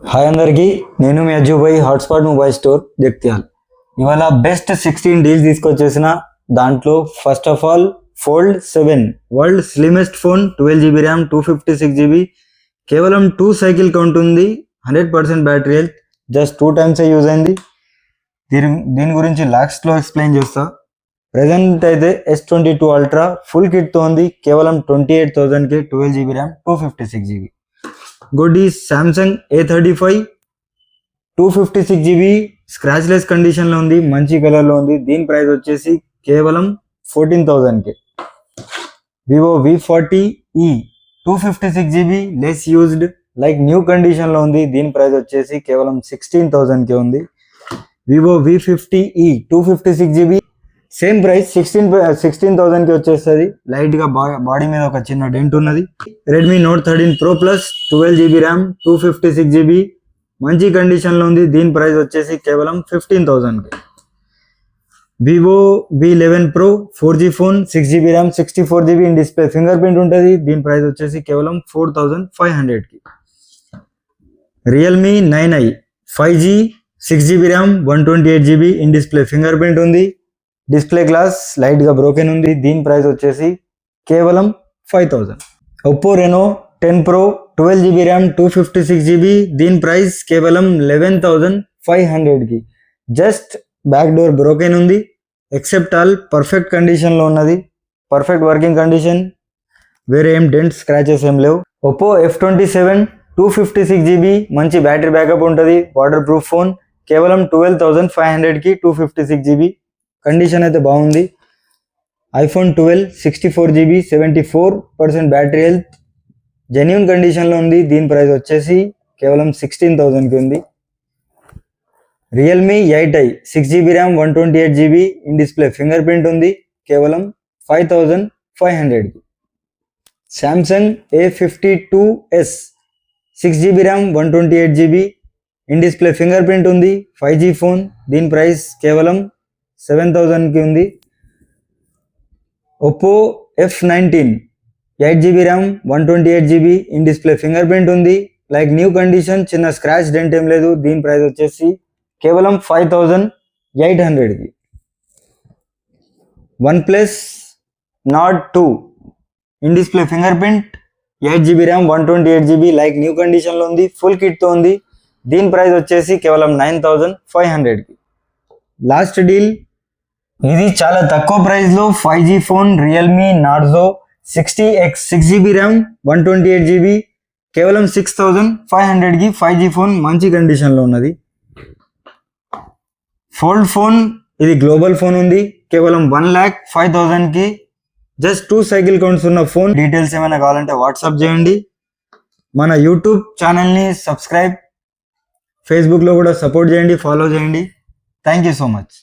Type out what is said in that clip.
Hi అందరికీ, నేను మీ Ajjubhai hotspot mobile store Jagtial. ఇవాళ బెస్ట్ 16 డీల్స్ తీసుకొచ్చేసిన దాంట్లో first of all fold 7 world slimmest phone, 12GB RAM, 256GB, కేవలం 2 సైకిల్ కౌంట్ ఉంది, 100% battery health, just 2 times use అయింది. దీని గురించి లాక్స్లో ఎక్స్ప్లెయిన్ చేస్తా. ప్రజెంట్ అయితే S22 అల్ట్రా ఫుల్ కిట్తో ఉంది, కేవలం 28,000కి, 12GB ర్యామ్, 256GB. ఇంకోటి సామ్సంగ్ A35 256GB స్క్రాచ్లెస్ కండిషన్లో ఉంది, మంచి కలర్లో ఉంది. దీని ప్రైస్ వచ్చేసి కేవలం 14,000కి. Vivo V40e 256GB less used like new కండిషన్లో ఉంది. దీని ప్రైస్ వచ్చేసి కేవలం 16,000కి ఉంది. Vivo V50e 256GB same price 16,000కి వచ్చేస్తుంది. లైట్గా బాడీ మీద ఒక చిన్న డెంట్ ఉన్నది. Redmi Note 13 Pro Plus 12GB RAM, 256GB మంచి కండిషన్లో ఉంది. దీని ప్రైస్ వచ్చేసి కేవలం 15,000కి. Vivo V11 Pro 4G phone, 6GB RAM, 64GB in display, fingerprint ఉంటుంది. దీని ప్రైస్ వచ్చేసి కేవలం 4,500కి. Realme 9i 5G 6GB RAM, 128GB in display, fingerprint ఉంది. డిస్ప్లే గ్లాస్ లైట్గా బ్రోకెన్ ఉంది. దీని ప్రైస్ వచ్చేసి కేవలం 5,000. Oppo Reno 10 Pro 12GB RAM, 256GB, దీని ప్రైస్ కేవలం 11,500కి. జస్ట్ బ్యాక్ డోర్ బ్రోకెన్ ఉంది, ఎక్సెప్ట్ ఆల్ పర్ఫెక్ట్ కండిషన్లో ఉన్నది, పర్ఫెక్ట్ వర్కింగ్ కండిషన్, వేరే ఏం డెంట్ స్క్రాచెస్ ఏం లేవు. ఒప్పో F27 256GB మంచి బ్యాటరీ బ్యాకప్ ఉంటుంది, వాటర్ ప్రూఫ్ ఫోన్, కేవలం 12,500కి, 256GB కండిషన్ అయితే బాగుంది. IPhone 12 64GB 74% battery health, genuine కండిషన్లో ఉంది. దీని ప్రైస్ వచ్చేసి కేవలం 16,000కి ఉంది. Realme 8i 6GB RAM, 128GB in display, fingerprint ఉంది, కేవలం 5,500కి. Samsung A52s 6GB RAM, 128GB in display, fingerprint ఉంది, 5G ఫోన్. దీని ప్రైస్ కేవలం 7,000కి ఉంది. Oppo F19 8GB RAM, 128GB in display, fingerprint ఉంది, లైక్ న్యూ కండిషన్, చిన్న స్క్రాచ్ డెంట్ ఏం లేదు. దీని ప్రైస్ వచ్చేసి కేవలం 5,800కి. OnePlus Nord 2 in display, fingerprint, 8GB RAM, 128GB like new కండిషన్లో ఉంది, ఫుల్ కిట్తో ఉంది. దీని ప్రైస్ వచ్చేసి కేవలం 9,500కి. లాస్ట్ డీల్ ఇది చాలా తక్కువ ప్రైస్లో 5G phone, Realme Narzo 60X 6GB RAM, 128GB, కేవలం 6,500కి 5G ఫోన్, మంచి కండిషన్లో ఉన్నది. ఫోల్డ్ ఫోన్, ఇది గ్లోబల్ ఫోన్ ఉంది, కేవలం 1,05,000కి. జస్ట్ 2 సైకిల్ కౌంట్స్ ఉన్న ఫోన్. డీటెయిల్స్ ఏమైనా కావాలంటే వాట్సాప్ చేయండి. మన యూట్యూబ్ ఛానల్ని సబ్స్క్రైబ్, ఫేస్బుక్లో కూడా సపోర్ట్ చేయండి, ఫాలో చేయండి. Thank you so much.